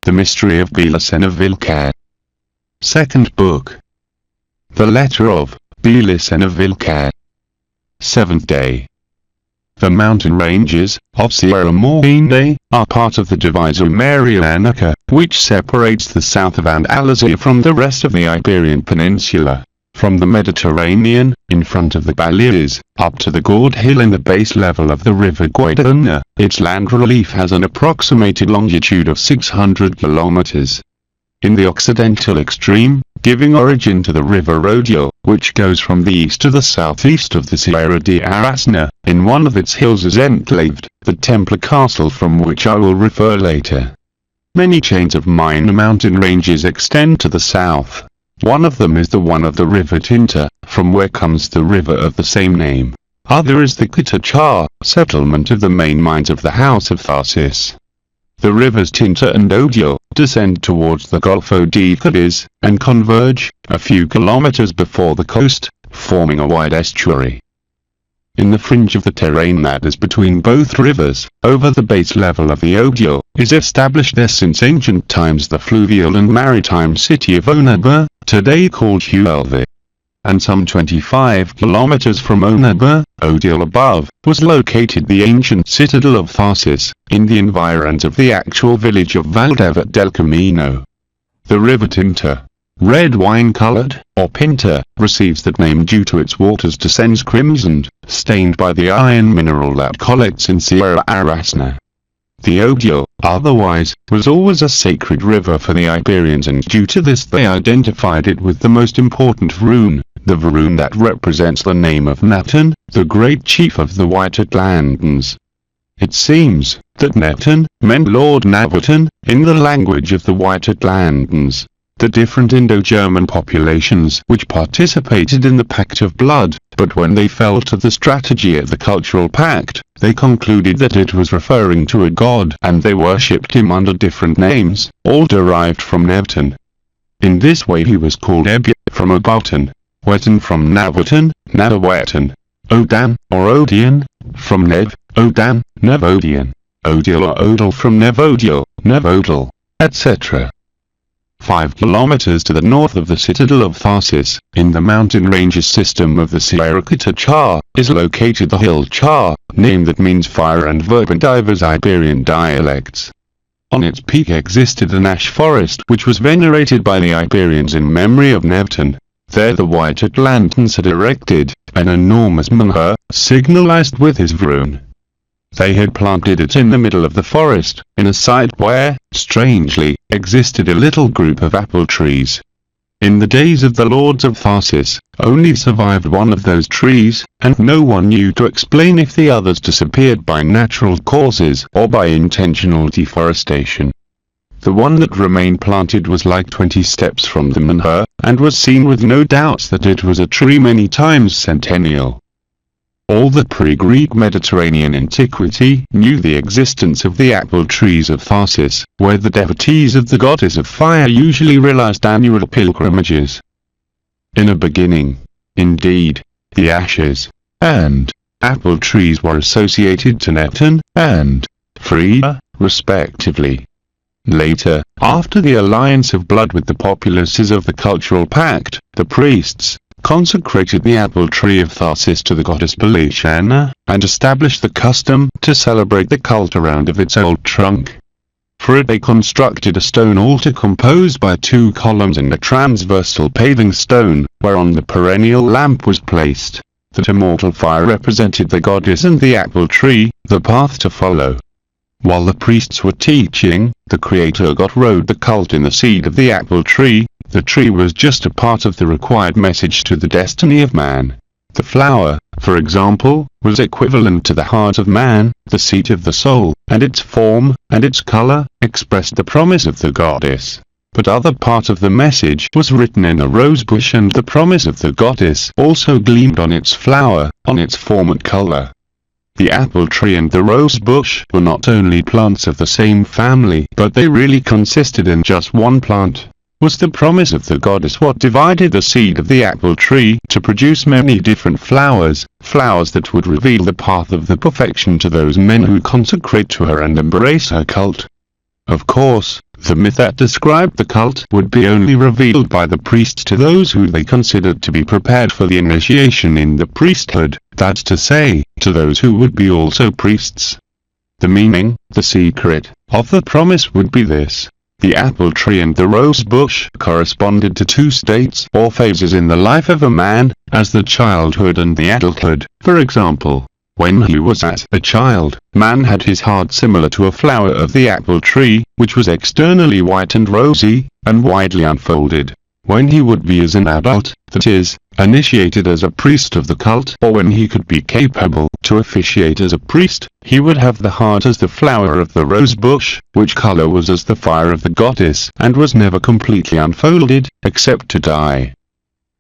The Mystery of BELICENA VILLCA. Second Book. The Letter of BELICENA VILLCA. Seventh Day. The mountain ranges of Sierra Morena are part of the Divisor Marianica, which separates the south of Andalusia from the rest of the Iberian Peninsula. From the Mediterranean, in front of the Balears, up to the Gourd Hill in the base level of the river Guadiana, its land relief has an approximated longitude of 600 kilometers. In the occidental extreme, giving origin to the river Rodeo, which goes from the east to the southeast of the Sierra de Arasna, in one of its hills is enclaved the Templar Castle, from which I will refer later. Many chains of minor mountain ranges extend to the south. One of them is the one of the river Tinta, from where comes the river of the same name. Other is the Quitacha, settlement of the main mines of the House of Tharsis. The rivers Tinta and Odio descend towards the Golfo de Cadiz, and converge a few kilometers before the coast, forming a wide estuary. In the fringe of the terrain that is between both rivers, over the base level of the Odio, is established there since ancient times the fluvial and maritime city of Onaba, today called Huelva. And some 25 kilometers from Onaba, Odio above, was located the ancient citadel of Tharsis, in the environs of the actual village of Valdevat del Camino. The river Tinta, red wine-colored, or Pinta, receives that name due to its waters descends crimsoned, stained by the iron mineral that collects in Sierra Arasna. The Odio, otherwise, was always a sacred river for the Iberians, and due to this they identified it with the most important rune, the rune that represents the name of Natan, the great chief of the White Atlanteans. It seems that Natan meant Lord Navatan, in the language of the White Atlanteans. The different Indo-German populations which participated in the Pact of Blood, but when they fell to the strategy of the Cultural Pact, they concluded that it was referring to a god, and they worshipped him under different names, all derived from Nevtan. In this way he was called Ebya from Obotan, Wetan from Navatan, Nadawetan, Odan, or Odian, from Nev, Odan, Nevodian, Odil or Odal from Nevodio, Nevodal, etc. 5 kilometers to the north of the citadel of Tharsis, in the mountain ranges system of the Sierra Quitacha, is located the hill Cha, name that means fire and verb in diverse Iberian dialects. On its peak existed an ash forest which was venerated by the Iberians in memory of Nevtan. There the White Atlanteans had erected an enormous menhir, signalized with his rune. They had planted it in the middle of the forest, in a site where, strangely, existed a little group of apple trees. In the days of the Lords of Tharsis, only survived one of those trees, and no one knew to explain if the others disappeared by natural causes or by intentional deforestation. The one that remained planted was like 20 steps from the menhir, and was seen with no doubts that it was a tree many times centennial. All the pre-Greek Mediterranean antiquity knew the existence of the apple trees of Tharsis, where the devotees of the goddess of fire usually realized annual pilgrimages. In a beginning, indeed, the ashes and apple trees were associated to Neptune and Freya, respectively. Later, after the alliance of blood with the populaces of the Cultural Pact, the priests consecrated the apple tree of Tharsis to the goddess BELICENA, and established the custom to celebrate the cult around of its old trunk. For it they constructed a stone altar composed by 2 columns and a transversal paving stone, whereon the perennial lamp was placed. That immortal fire represented the goddess and the apple tree, the path to follow. While the priests were teaching, the Creator God rode the cult in the seed of the apple tree. The tree was just a part of the required message to the destiny of man. The flower, for example, was equivalent to the heart of man, the seat of the soul, and its form, and its color, expressed the promise of the goddess. But other part of the message was written in a rose bush, and the promise of the goddess also gleamed on its flower, on its form and color. The apple tree and the rose bush were not only plants of the same family, but they really consisted in just one plant. Was the promise of the goddess what divided the seed of the apple tree to produce many different flowers, flowers that would reveal the path of the perfection to those men who consecrate to her and embrace her cult? Of course, The myth that described the cult would be only revealed by the priests to those who they considered to be prepared for the initiation in the priesthood, that's to say, to those who would be also priests. The meaning, the secret, of the promise would be this. The apple tree and the rose bush corresponded to two states or phases in the life of a man, as the childhood and the adulthood. For example, when he was a child, man had his heart similar to a flower of the apple tree, which was externally white and rosy, and widely unfolded. When he would be as an adult, that is, initiated as a priest of the cult, or when he could be capable to officiate as a priest, he would have the heart as the flower of the rose bush, which color was as the fire of the goddess, and was never completely unfolded, except to die.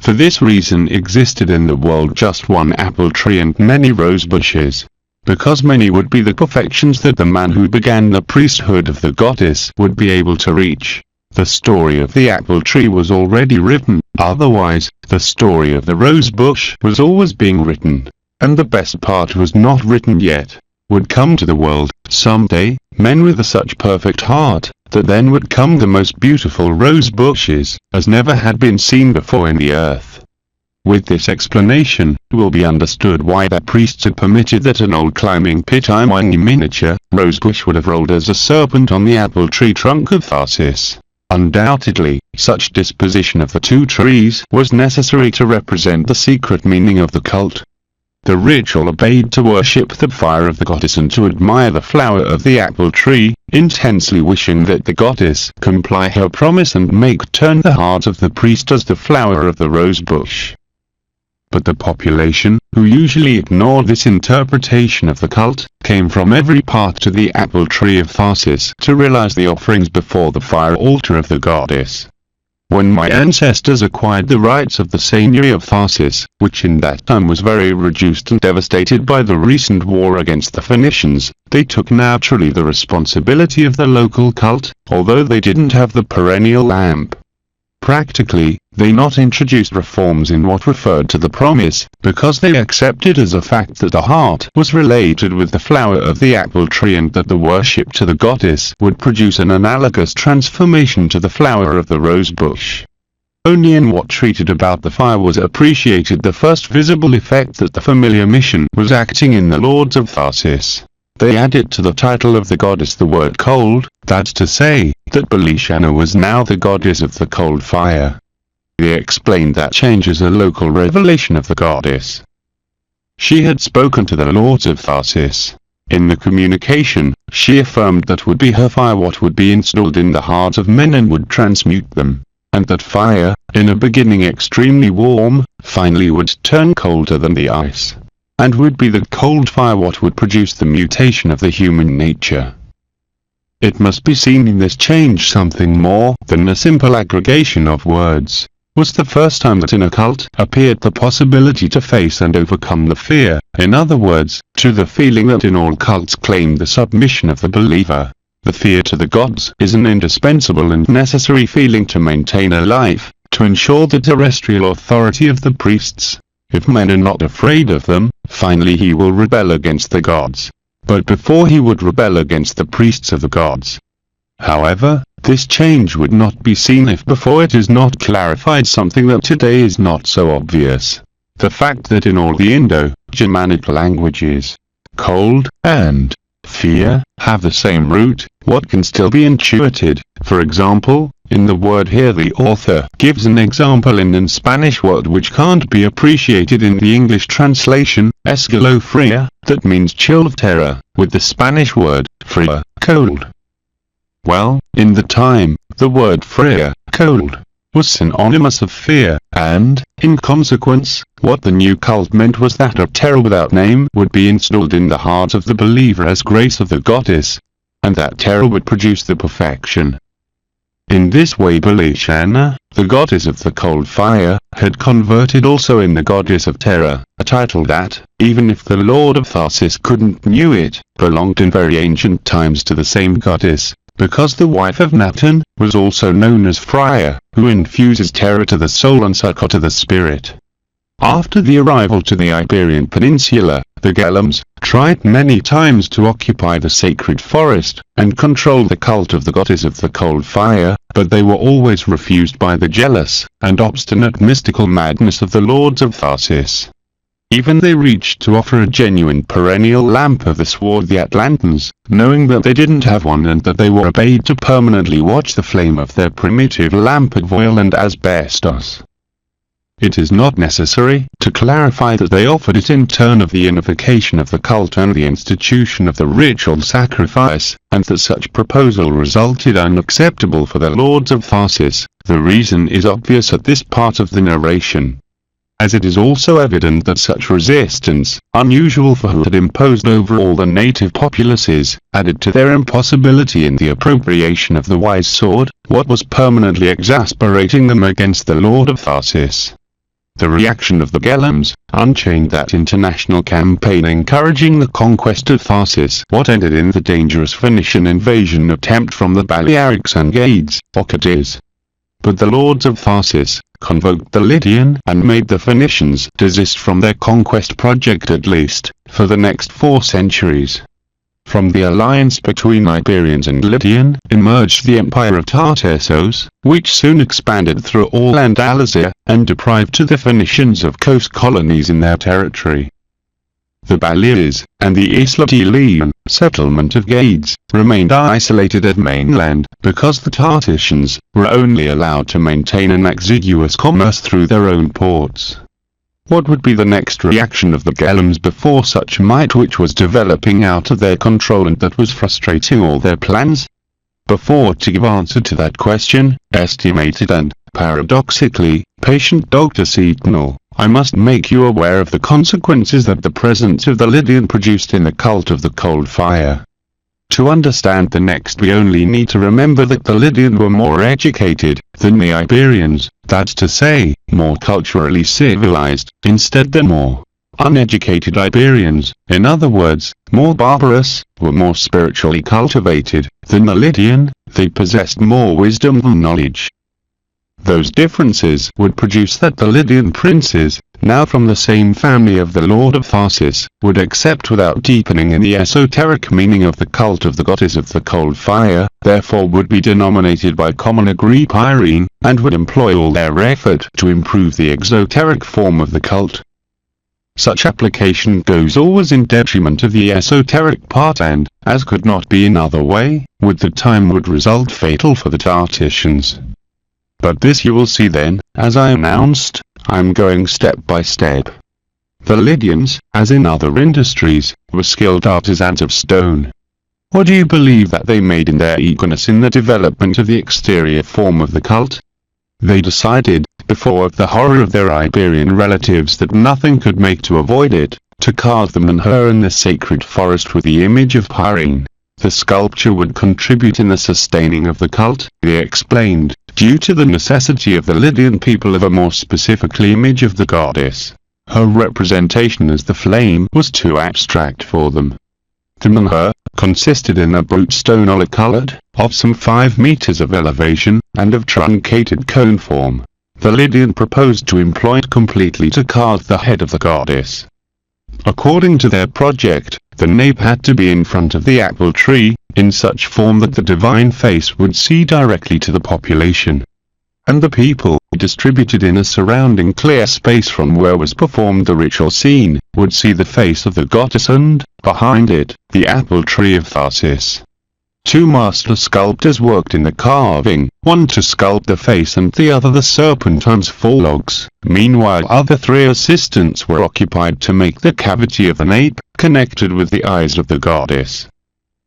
For this reason existed in the world just one apple tree and many rose bushes, because many would be the perfections that the man who began the priesthood of the goddess would be able to reach. The story of the apple tree was already written, otherwise, the story of the rose bush was always being written, and the best part was not written yet. Would come to the world, someday, men with such perfect heart, that then would come the most beautiful rose bushes, as never had been seen before in the earth. With this explanation, it will be understood why the priests had permitted that an old climbing pitimini miniature rosebush would have rolled as a serpent on the apple tree trunk of Tharsis. Undoubtedly, such disposition of the two trees was necessary to represent the secret meaning of the cult. The ritual obeyed to worship the fire of the goddess and to admire the flower of the apple tree, intensely wishing that the goddess comply her promise and make turn the heart of the priest as the flower of the rose bush. But the population, who usually ignored this interpretation of the cult, came from every part to the apple tree of Tharsis to realize the offerings before the fire altar of the goddess. When my ancestors acquired the rights of the seigneury of Tharsis, which in that time was very reduced and devastated by the recent war against the Phoenicians, they took naturally the responsibility of the local cult, although they didn't have the perennial lamp. Practically, they not introduced reforms in what referred to the promise, because they accepted as a fact that the heart was related with the flower of the apple tree and that the worship to the goddess would produce an analogous transformation to the flower of the rose bush. Only in what treated about the fire was appreciated the first visible effect that the familiar mission was acting in the lords of Tharsis. They added to the title of the goddess the word cold, that's to say, that BELICENA was now the goddess of the cold fire. They explained that change as a local revelation of the goddess. She had spoken to the lords of Tharsis. In the communication, she affirmed that would be her fire what would be installed in the hearts of men and would transmute them, and that fire, in a beginning extremely warm, finally would turn colder than the ice, and would be the cold fire what would produce the mutation of the human nature. It must be seen in this change something more than a simple aggregation of words. Was the first time that in a cult appeared the possibility to face and overcome the fear, in other words, to the feeling that in all cults claim the submission of the believer. The fear to the gods is an indispensable and necessary feeling to maintain a life, to ensure the terrestrial authority of the priests. If men are not afraid of them, finally he will rebel against the gods. But before he would rebel against the priests of the gods. However, this change would not be seen if before it is not clarified something that today is not so obvious. The fact that in all the Indo-Germanic languages, cold and fear have the same root, what can still be intuited. For example, in the word here the author gives an example in an Spanish word which can't be appreciated in the English translation, escalofría, that means chill of terror, with the Spanish word, fría, cold. Well, in the time, the word fría, cold, was synonymous of fear, and, in consequence, what the new cult meant was that a terror without name would be installed in the heart of the believer as grace of the goddess, and that terror would produce the perfection. In this way BELICENA, the goddess of the cold fire, had converted also in the goddess of terror, a title that, even if the lord of Tharsis couldn't knew it, belonged in very ancient times to the same goddess, because the wife of Natan was also known as Freya, who infuses terror to the soul and succor to the spirit. After the arrival to the Iberian Peninsula, the Gellams tried many times to occupy the sacred forest and control the cult of the goddess of the cold fire, but they were always refused by the jealous and obstinate mystical madness of the lords of Tharsis. Even they reached to offer a genuine perennial lamp of the swarthy Atlantans, knowing that they didn't have one and that they were obeyed to permanently watch the flame of their primitive lamp of oil and asbestos. It is not necessary to clarify that they offered it in turn of the unification of the cult and the institution of the ritual sacrifice, and that such proposal resulted unacceptable for the lords of Tharsis. The reason is obvious at this part of the narration, as it is also evident that such resistance, unusual for who had imposed over all the native populaces, added to their impossibility in the appropriation of the wise sword, what was permanently exasperating them against the lord of Tharsis. The reaction of the Gellams unchained that international campaign encouraging the conquest of Tharsis, what ended in the dangerous Phoenician invasion attempt from the Balearics and Gades, or Cadiz. But the lords of Tharsis convoked the Lydian and made the Phoenicians desist from their conquest project at least, for the next 4 centuries. From the alliance between Iberians and Lydian emerged the empire of Tartessos, which soon expanded through all Andalusia, and deprived to the Phoenicians of coast colonies in their territory. The Balears, and the Isla de Leon, settlement of Gades, remained isolated at mainland, because the Tartessians were only allowed to maintain an exiguous commerce through their own ports. What would be the next reaction of the Gellams before such might which was developing out of their control and that was frustrating all their plans? Before to give answer to that question, estimated and, paradoxically, patient Dr. Setonal, I must make you aware of the consequences that the presence of the Lydian produced in the cult of the cold fire. To understand the next we only need to remember that the Lydian were more educated than the Iberians, that's to say, more culturally civilized, instead the more uneducated Iberians, in other words, more barbarous, were more spiritually cultivated than the Lydian, they possessed more wisdom and knowledge. Those differences would produce that the Lydian princes, now from the same family of the Lord of Tharsis, would accept without deepening in the esoteric meaning of the cult of the goddess of the cold fire, therefore would be denominated by common agree Pyrene, and would employ all their effort to improve the exoteric form of the cult. Such application goes always in detriment of the esoteric part and, as could not be another way, with the time would result fatal for the Tartessians. But this you will see then, as I announced, I'm going step by step. The Lydians, as in other industries, were skilled artisans of stone. What do you believe that they made in their eagerness in the development of the exterior form of the cult? They decided, before the horror of their Iberian relatives that nothing could make to avoid it, to carve them and her in the sacred forest with the image of Pyrene. The sculpture would contribute in the sustaining of the cult, they explained, due to the necessity of the Lydian people of a more specific image of the goddess. Her representation as the flame was too abstract for them. The menhir consisted in a brute stone olive-colored, of some 5 meters of elevation, and of truncated cone form. The Lydian proposed to employ it completely to carve the head of the goddess. According to their project, the nape had to be in front of the apple tree, in such form that the divine face would see directly to the population. And the people, distributed in a surrounding clear space from where was performed the ritual scene, would see the face of the goddess and, behind it, the apple tree of Tharsis. 2 master sculptors worked in the carving, one to sculpt the face and the other the serpentin's forelegs. Meanwhile other 3 assistants were occupied to make the cavity of the nape, connected with the eyes of the goddess.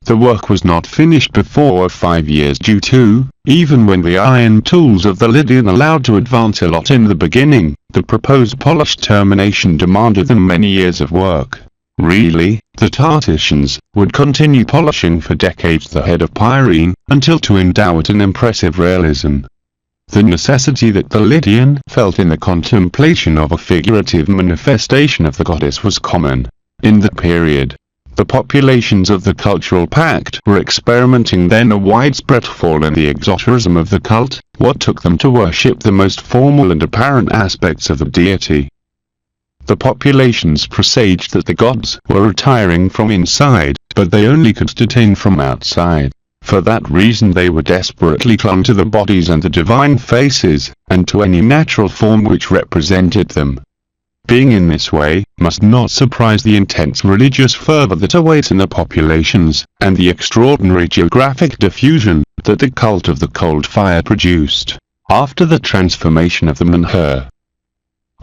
The work was not finished before 5 years due to, even when the iron tools of the Lydian allowed to advance a lot in the beginning, the proposed polished termination demanded them many years of work. Really, the Tartessians would continue polishing for decades the head of Pyrene, until to endow it an impressive realism. The necessity that the Lydian felt in the contemplation of a figurative manifestation of the goddess was common. In the period, the populations of the cultural pact were experimenting then a widespread fall in the exoterism of the cult, what took them to worship the most formal and apparent aspects of the deity. The populations presaged that the gods were retiring from inside, but they only could detain from outside. For that reason they were desperately clung to the bodies and the divine faces, and to any natural form which represented them. Being in this way, must not surprise the intense religious fervor that awaits in the populations, and the extraordinary geographic diffusion that the cult of the cold fire produced, after the transformation of the Menhir.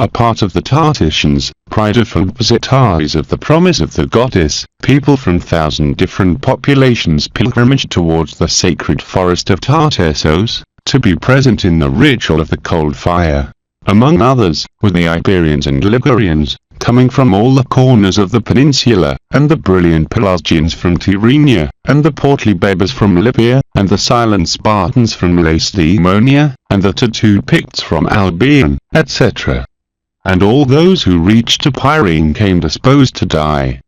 A part of the Tartessians, prideful depositaries of the promise of the goddess, people from 1,000 different populations pilgrimaged towards the sacred forest of Tartessos, to be present in the ritual of the cold fire. Among others, were the Iberians and Ligurians, coming from all the corners of the peninsula, and the brilliant Pelasgians from Tyrrhenia, and the portly Bebers from Libya, and the silent Spartans from Lacedaemonia, and the tattooed Picts from Albion, etc. And all those who reached to Pyrene came disposed to die.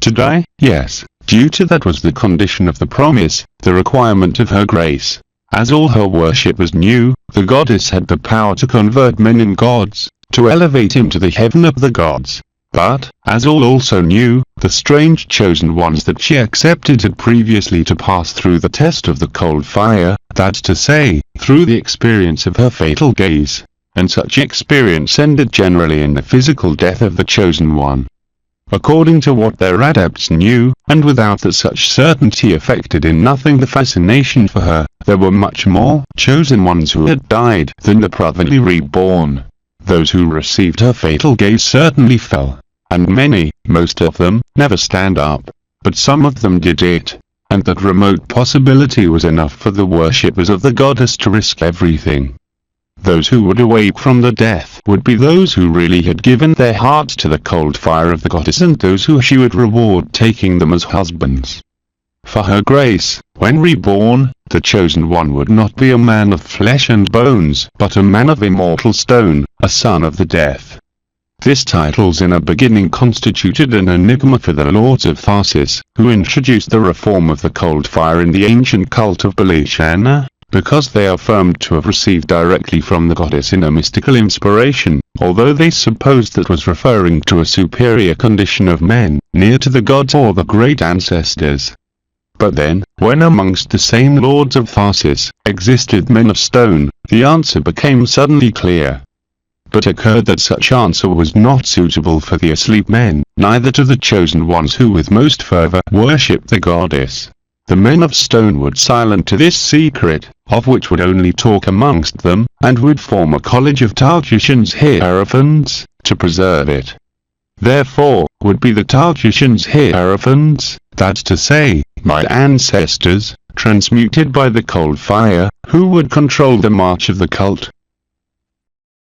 To die, yes, due to that was the condition of the promise, the requirement of her grace. As all her worshippers knew, the goddess had the power to convert men in gods, to elevate him to the heaven of the gods. But, as all also knew, the strange chosen ones that she accepted had previously to pass through the test of the cold fire, that's to say, through the experience of her fatal gaze. And such experience ended generally in the physical death of the chosen one. According to what their adepts knew, and without that such certainty affected in nothing the fascination for her, there were much more chosen ones who had died than the privately reborn. Those who received her fatal gaze certainly fell, and many, most of them, never stand up. But some of them did it, and that remote possibility was enough for the worshippers of the goddess to risk everything. Those who would awake from the death would be those who really had given their hearts to the cold fire of the goddess, and those who she would reward taking them as husbands. For her grace, when reborn, the chosen one would not be a man of flesh and bones, but a man of immortal stone, a son of the death. This title's in a beginning constituted an enigma for the lords of Tharsis, who introduced the reform of the cold fire in the ancient cult of BELICENA, because they affirmed to have received directly from the goddess in a mystical inspiration, although they supposed that was referring to a superior condition of men, near to the gods or the great ancestors. But then, when amongst the same lords of Tharsis, existed men of stone, the answer became suddenly clear. But occurred that such answer was not suitable for the asleep men, neither to the chosen ones who with most fervor worshipped the goddess. The men of stone would silent to this secret, of which would only talk amongst them, and would form a college of Tartessians Hierophants, to preserve it. Therefore, would be the Tartessians Hierophants, that's to say, my ancestors, transmuted by the cold fire, who would control the march of the cult,